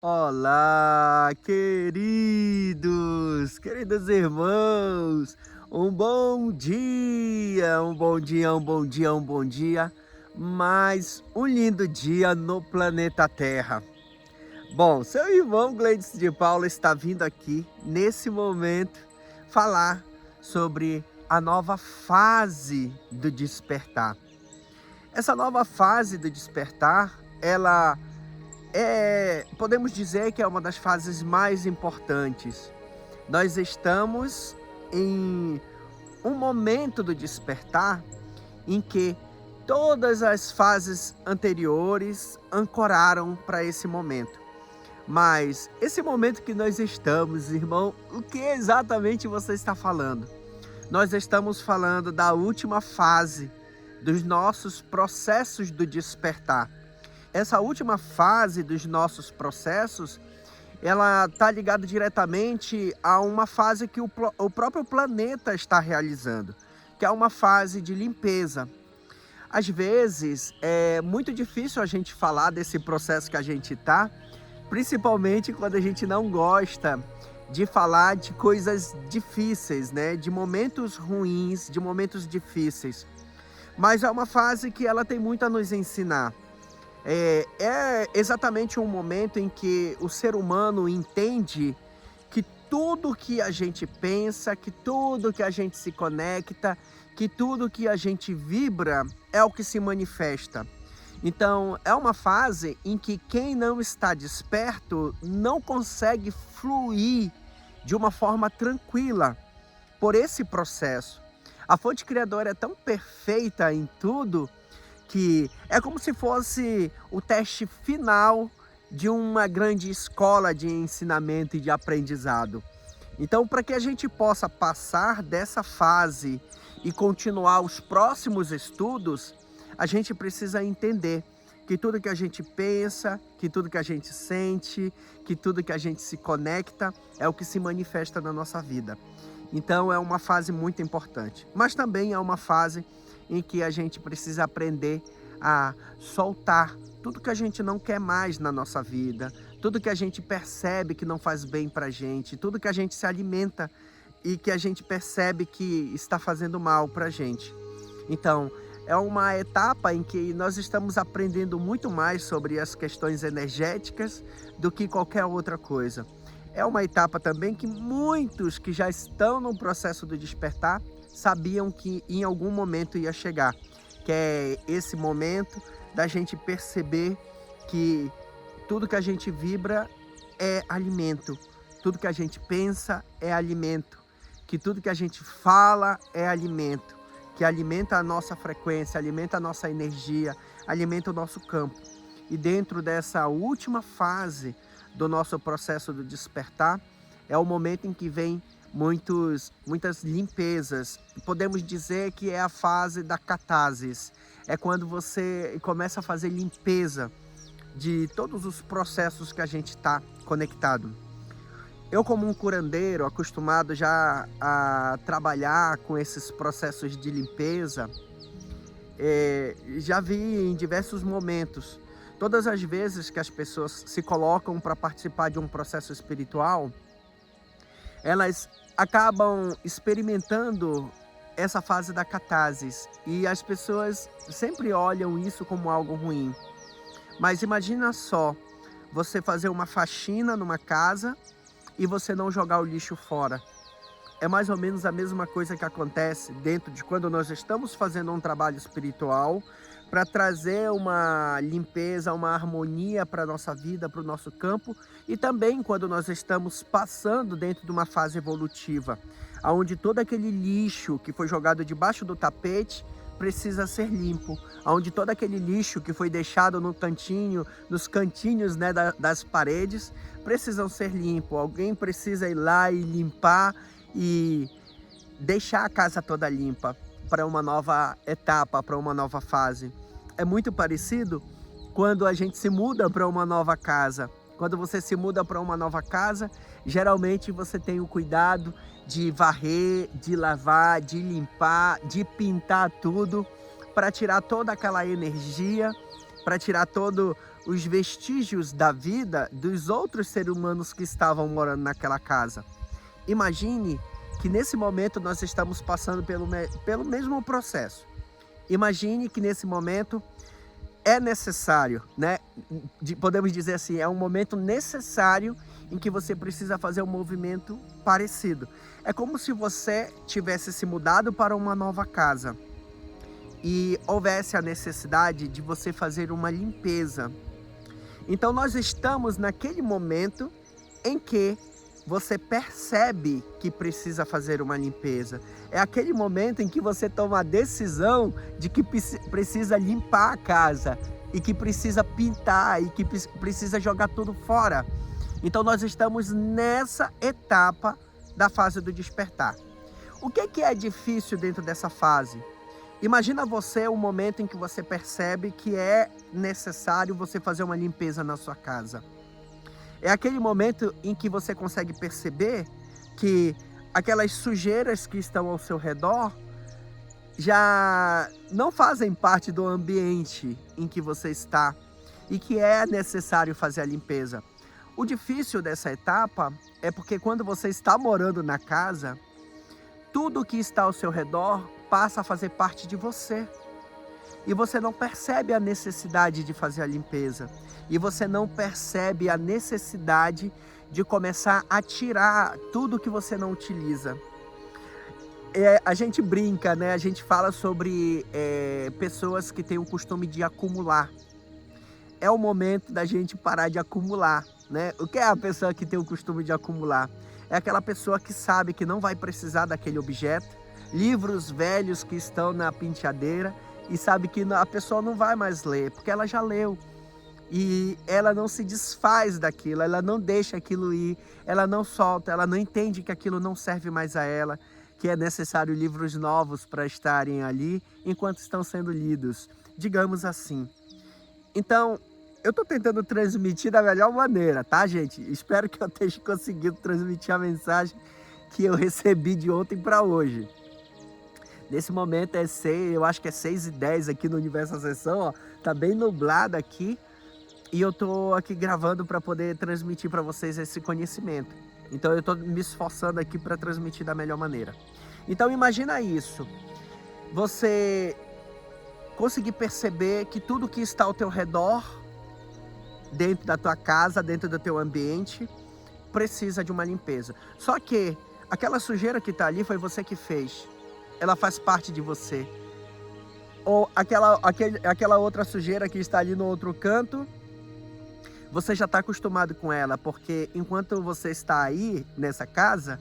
Olá, queridos irmãos, um bom dia, um bom dia, um bom dia, um bom dia, mais um lindo dia no planeta Terra. Bom, seu irmão Gleides de Paula está vindo aqui, nesse momento, falar sobre a nova fase do despertar. Essa nova fase do despertar, ela podemos dizer que é uma das fases mais importantes. Nós estamos em um momento do despertar em que todas as fases anteriores ancoraram para esse momento. Mas esse momento que nós estamos, irmão, o que exatamente você está falando? Nós estamos falando da última fase dos nossos processos do despertar. Essa última fase dos nossos processos, ela está ligada diretamente a uma fase que o próprio planeta está realizando, que é uma fase de limpeza. Às vezes, é muito difícil a gente falar desse processo que a gente está, principalmente quando a gente não gosta de falar de coisas difíceis, né? De momentos ruins, de momentos difíceis. Mas é uma fase que ela tem muito a nos ensinar. É exatamente um momento em que o ser humano entende que tudo que a gente pensa, que tudo que a gente se conecta, que tudo que a gente vibra é o que se manifesta. Então, é uma fase em que quem não está desperto não consegue fluir de uma forma tranquila por esse processo. A fonte criadora é tão perfeita em tudo que é como se fosse o teste final de uma grande escola de ensinamento e de aprendizado. Então, para que a gente possa passar dessa fase e continuar os próximos estudos, a gente precisa entender que tudo que a gente pensa, que tudo que a gente sente, que tudo que a gente se conecta é o que se manifesta na nossa vida. Então é uma fase muito importante, mas também é uma fase em que a gente precisa aprender a soltar tudo que a gente não quer mais na nossa vida, tudo que a gente percebe que não faz bem pra gente, tudo que a gente se alimenta e que a gente percebe que está fazendo mal pra gente. Então, é uma etapa em que nós estamos aprendendo muito mais sobre as questões energéticas do que qualquer outra coisa. É uma etapa também que muitos que já estão no processo do despertar sabiam que em algum momento ia chegar, que é esse momento da gente perceber que tudo que a gente vibra é alimento, tudo que a gente pensa é alimento, que tudo que a gente fala é alimento, que alimenta a nossa frequência, alimenta a nossa energia, alimenta o nosso campo. E dentro dessa última fase do nosso processo do despertar, é o momento em que vem muitas limpezas. Podemos dizer que é a fase da catarse. É quando você começa a fazer limpeza de todos os processos que a gente está conectado. Eu, como um curandeiro, acostumado já a trabalhar com esses processos de limpeza, já vi em diversos momentos, todas as vezes que as pessoas se colocam para participar de um processo espiritual, elas acabam experimentando essa fase da catarse e as pessoas sempre olham isso como algo ruim. Mas imagina só, você fazer uma faxina numa casa e você não jogar o lixo fora. É mais ou menos a mesma coisa que acontece dentro de quando nós estamos fazendo um trabalho espiritual para trazer uma limpeza, uma harmonia para a nossa vida, para o nosso campo, e também quando nós estamos passando dentro de uma fase evolutiva, onde todo aquele lixo que foi jogado debaixo do tapete precisa ser limpo, onde todo aquele lixo que foi deixado no cantinho, nos cantinhos, né, das paredes, precisam ser limpos. Alguém precisa ir lá e limpar e deixar a casa toda limpa para uma nova etapa, para uma nova fase. É muito parecido quando a gente se muda para uma nova casa. Quando você se muda para uma nova casa, geralmente você tem o cuidado de varrer, de lavar, de limpar, de pintar tudo, para tirar toda aquela energia, para tirar os vestígios da vida dos outros seres humanos que estavam morando naquela casa. Imagine que nesse momento nós estamos passando pelo mesmo processo. Imagine que nesse momento é necessário, né? Podemos dizer assim, é um momento necessário em que você precisa fazer um movimento parecido. É como se você tivesse se mudado para uma nova casa e houvesse a necessidade de você fazer uma limpeza. Então nós estamos naquele momento em que você percebe que precisa fazer uma limpeza. É aquele momento em que você toma a decisão de que precisa limpar a casa e que precisa pintar e que precisa jogar tudo fora. Então nós estamos nessa etapa da fase do despertar. O que é difícil dentro dessa fase? Imagina você o momento em que você percebe que é necessário você fazer uma limpeza na sua casa. É aquele momento em que você consegue perceber que aquelas sujeiras que estão ao seu redor já não fazem parte do ambiente em que você está e que é necessário fazer a limpeza. O difícil dessa etapa é porque quando você está morando na casa, tudo que está ao seu redor passa a fazer parte de você. E você não percebe a necessidade de fazer a limpeza. E você não percebe a necessidade de começar a tirar tudo que você não utiliza. A gente brinca, né? A gente fala sobre pessoas que têm o costume de acumular. É o momento da gente parar de acumular, né? O que é a pessoa que tem o costume de acumular? É aquela pessoa que sabe que não vai precisar daquele objeto, livros velhos que estão na penteadeira, e sabe que a pessoa não vai mais ler, porque ela já leu. E ela não se desfaz daquilo, ela não deixa aquilo ir, ela não solta, ela não entende que aquilo não serve mais a ela, que é necessário livros novos para estarem ali enquanto estão sendo lidos, digamos assim. Então, eu estou tentando transmitir da melhor maneira, tá, gente? Espero que eu esteja conseguindo transmitir a mensagem que eu recebi de ontem para hoje. Nesse momento eu acho que é 6h10 aqui no Universo Ascensão, ó. Tá bem nublado aqui e eu tô aqui gravando para poder transmitir para vocês esse conhecimento. Então eu tô me esforçando aqui para transmitir da melhor maneira. Então imagina isso, você conseguir perceber que tudo que está ao teu redor, dentro da tua casa, dentro do teu ambiente, precisa de uma limpeza. Só que aquela sujeira que tá ali foi você que fez. Ela faz parte de você. Ou aquela outra sujeira que está ali no outro canto, você já está acostumado com ela, porque enquanto você está aí nessa casa,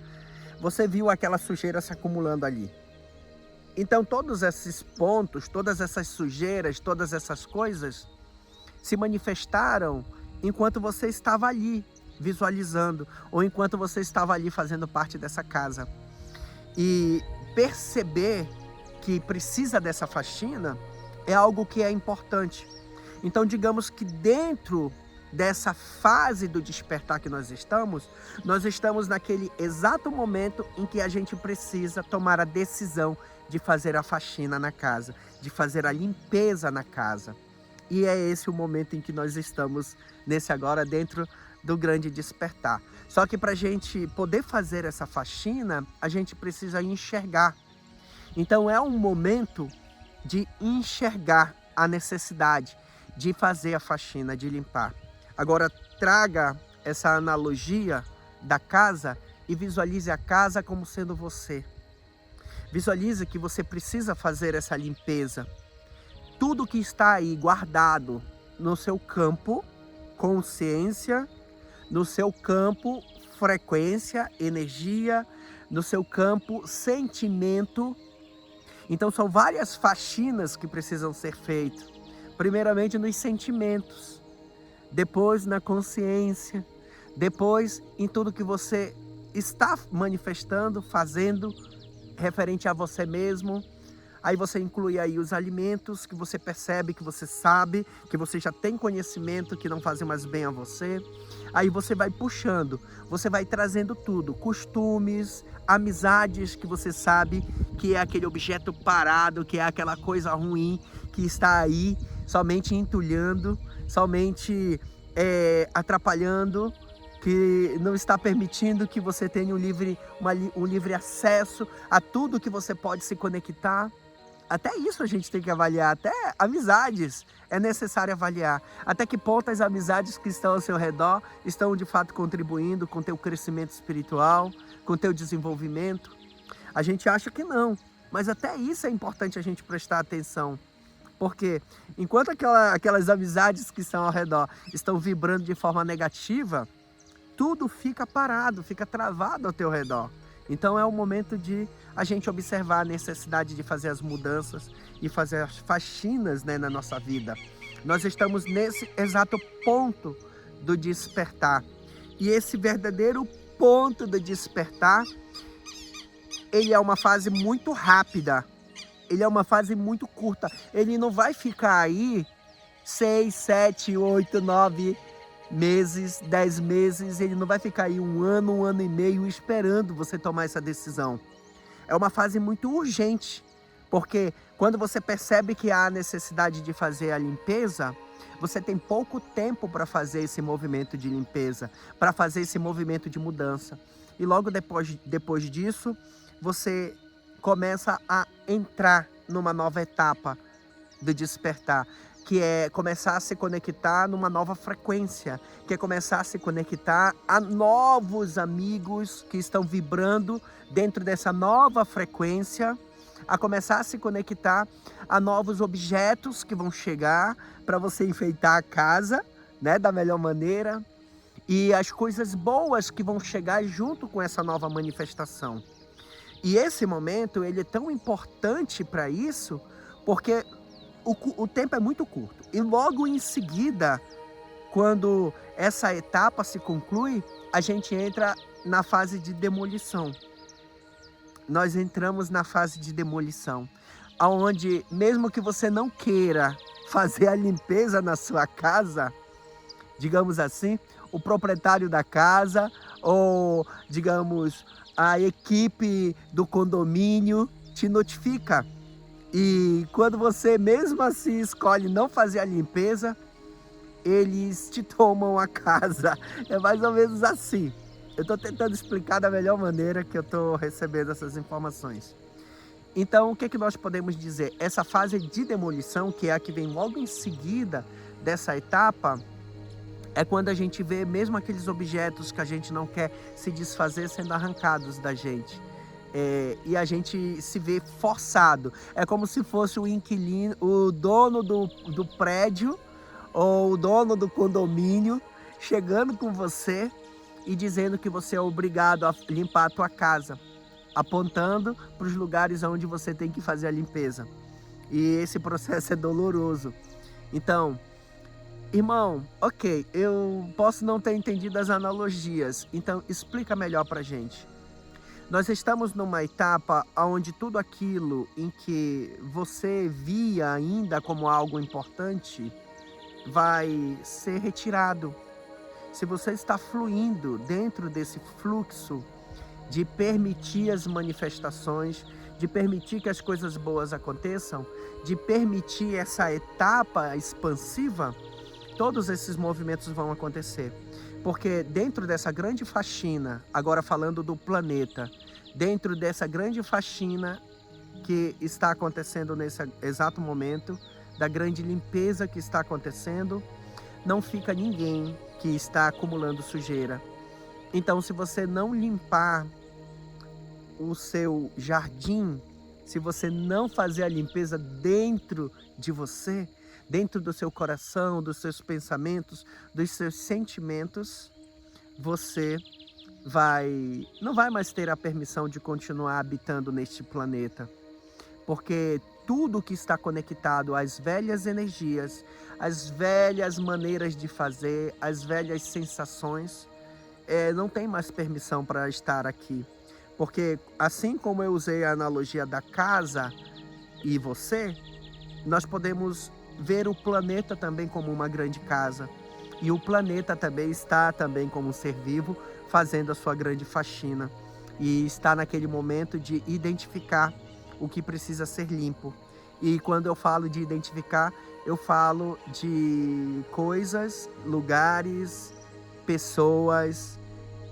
você viu aquela sujeira se acumulando ali. Então todos esses pontos, todas essas sujeiras, todas essas coisas se manifestaram enquanto você estava ali visualizando, ou enquanto você estava ali fazendo parte dessa casa. E perceber que precisa dessa faxina é algo que é importante. Então digamos que dentro dessa fase do despertar que nós estamos naquele exato momento em que a gente precisa tomar a decisão de fazer a faxina na casa, de fazer a limpeza na casa. E é esse o momento em que nós estamos nesse agora dentro do grande despertar. Só que para a gente poder fazer essa faxina, a gente precisa enxergar. Então é um momento de enxergar a necessidade de fazer a faxina, de limpar. Agora traga essa analogia da casa e visualize a casa como sendo você. Visualize que você precisa fazer essa limpeza. Tudo que está aí guardado no seu campo consciência, no seu campo frequência, energia, no seu campo sentimento. Então são várias faxinas que precisam ser feitas. Primeiramente nos sentimentos, depois na consciência, depois em tudo que você está manifestando, fazendo, referente a você mesmo. Aí você inclui aí os alimentos que você percebe, que você sabe, que você já tem conhecimento, que não fazem mais bem a você. Aí você vai puxando, você vai trazendo tudo, costumes, amizades que você sabe que é aquele objeto parado, que é aquela coisa ruim que está aí somente entulhando, somente atrapalhando, que não está permitindo que você tenha um livre acesso a tudo que você pode se conectar. Até isso a gente tem que avaliar, até amizades é necessário avaliar. Até que ponto as amizades que estão ao seu redor estão de fato contribuindo com o teu crescimento espiritual, com o teu desenvolvimento. A gente acha que não, mas até isso é importante a gente prestar atenção. Porque enquanto aquelas amizades que estão ao redor estão vibrando de forma negativa, tudo fica parado, fica travado ao teu redor. Então é o momento de a gente observar a necessidade de fazer as mudanças e fazer as faxinas, né, na nossa vida. Nós estamos nesse exato ponto do despertar. E esse verdadeiro ponto do despertar, ele é uma fase muito rápida. Ele é uma fase muito curta. Ele não vai ficar aí 6, 7, 8, 9 meses, 10 meses, ele não vai ficar aí um ano e meio esperando você tomar essa decisão. É uma fase muito urgente, porque quando você percebe que há necessidade de fazer a limpeza, você tem pouco tempo para fazer esse movimento de limpeza, para fazer esse movimento de mudança. E logo depois disso, você começa a entrar numa nova etapa do despertar, que é começar a se conectar numa nova frequência, que é começar a se conectar a novos amigos que estão vibrando dentro dessa nova frequência, a começar a se conectar a novos objetos que vão chegar para você enfeitar a casa, né, da melhor maneira, e as coisas boas que vão chegar junto com essa nova manifestação. E esse momento, ele é tão importante para isso, porque o tempo é muito curto. E logo em seguida, quando essa etapa se conclui, a gente entra na fase de demolição. Nós entramos na fase de demolição, onde mesmo que você não queira fazer a limpeza na sua casa, digamos assim, o proprietário da casa ou, digamos, a equipe do condomínio te notifica. E quando você mesmo assim escolhe não fazer a limpeza, eles te tomam a casa. É mais ou menos assim. Eu estou tentando explicar da melhor maneira que eu estou recebendo essas informações. Então, o que nós podemos dizer? Essa fase de demolição, que é a que vem logo em seguida dessa etapa, é quando a gente vê mesmo aqueles objetos que a gente não quer se desfazer sendo arrancados da gente. E a gente se vê forçado. É como se fosse o inquilino, o dono do prédio ou o dono do condomínio chegando com você e dizendo que você é obrigado a limpar a tua casa, apontando para os lugares onde você tem que fazer a limpeza. E esse processo é doloroso. Então, irmão, ok, eu posso não ter entendido as analogias, então explica melhor pra gente. Nós estamos numa etapa onde tudo aquilo em que você via ainda como algo importante vai ser retirado. Se você está fluindo dentro desse fluxo de permitir as manifestações, de permitir que as coisas boas aconteçam, de permitir essa etapa expansiva, todos esses movimentos vão acontecer. Porque dentro dessa grande faxina, agora falando do planeta, dentro dessa grande faxina que está acontecendo nesse exato momento, da grande limpeza que está acontecendo, não fica ninguém que está acumulando sujeira. Então, se você não limpar o seu jardim, se você não fazer a limpeza dentro de você, dentro do seu coração, dos seus pensamentos, dos seus sentimentos, você não vai mais ter a permissão de continuar habitando neste planeta. Porque tudo que está conectado às velhas energias, às velhas maneiras de fazer, às velhas sensações, não tem mais permissão para estar aqui. Porque assim como eu usei a analogia da casa e você, nós podemos ver o planeta também como uma grande casa. E o planeta também está também como um ser vivo, fazendo a sua grande faxina. E está naquele momento de identificar o que precisa ser limpo. E quando eu falo de identificar, eu falo de coisas, lugares, pessoas,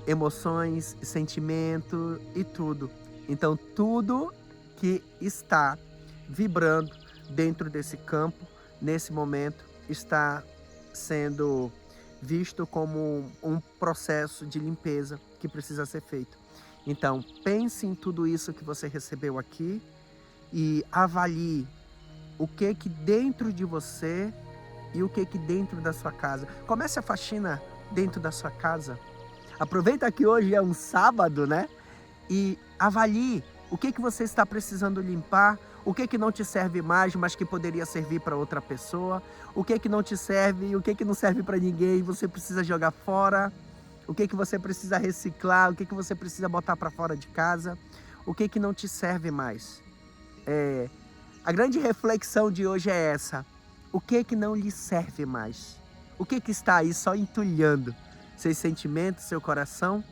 emoções, sentimento e tudo. Então, tudo que está vibrando dentro desse campo, nesse momento, está sendo visto como um processo de limpeza que precisa ser feito. Então, pense em tudo isso que você recebeu aqui e avalie o que dentro de você e o que dentro da sua casa. Comece a faxina dentro da sua casa. Aproveita que hoje é um sábado, né? E avalie o que você está precisando limpar, o que não te serve mais, mas que poderia servir para outra pessoa, o que não te serve, o que não serve para ninguém, você precisa jogar fora, o que você precisa reciclar, o que você precisa botar para fora de casa, o que não te serve mais. A grande reflexão de hoje é essa: o que não lhe serve mais? O que está aí só entulhando seus sentimentos, seu coração,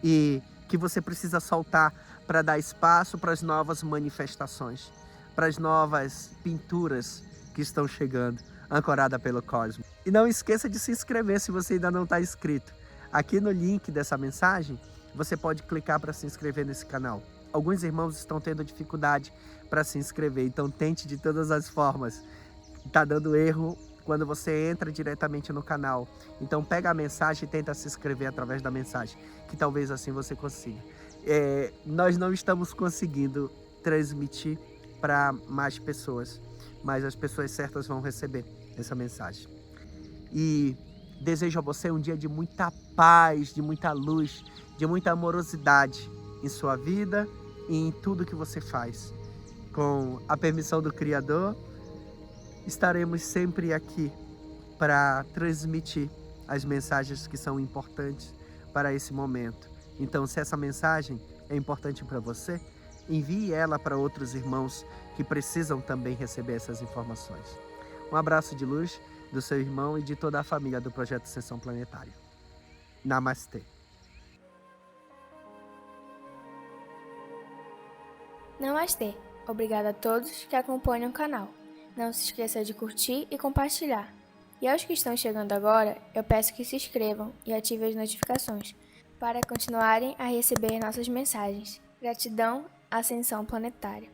e que você precisa soltar para dar espaço para as novas manifestações, para as novas pinturas que estão chegando, ancorada pelo cosmos. E não esqueça de se inscrever se você ainda não está inscrito. Aqui no link dessa mensagem, você pode clicar para se inscrever nesse canal. Alguns irmãos estão tendo dificuldade para se inscrever, então tente de todas as formas. Está dando erro quando você entra diretamente no canal. Então pega a mensagem e tenta se inscrever através da mensagem, que talvez assim você consiga. Nós não estamos conseguindo transmitir para mais pessoas, mas as pessoas certas vão receber essa mensagem. E desejo a você um dia de muita paz, de muita luz, de muita amorosidade em sua vida e em tudo que você faz. Com a permissão do Criador, estaremos sempre aqui para transmitir as mensagens que são importantes para esse momento. Então, se essa mensagem é importante para você, envie ela para outros irmãos que precisam também receber essas informações. Um abraço de luz do seu irmão e de toda a família do Projeto Ascensão Planetária. Namastê. Namastê. Obrigada a todos que acompanham o canal. Não se esqueça de curtir e compartilhar. E aos que estão chegando agora, eu peço que se inscrevam e ativem as notificações para continuarem a receber nossas mensagens. Gratidão, Ascensão Planetária.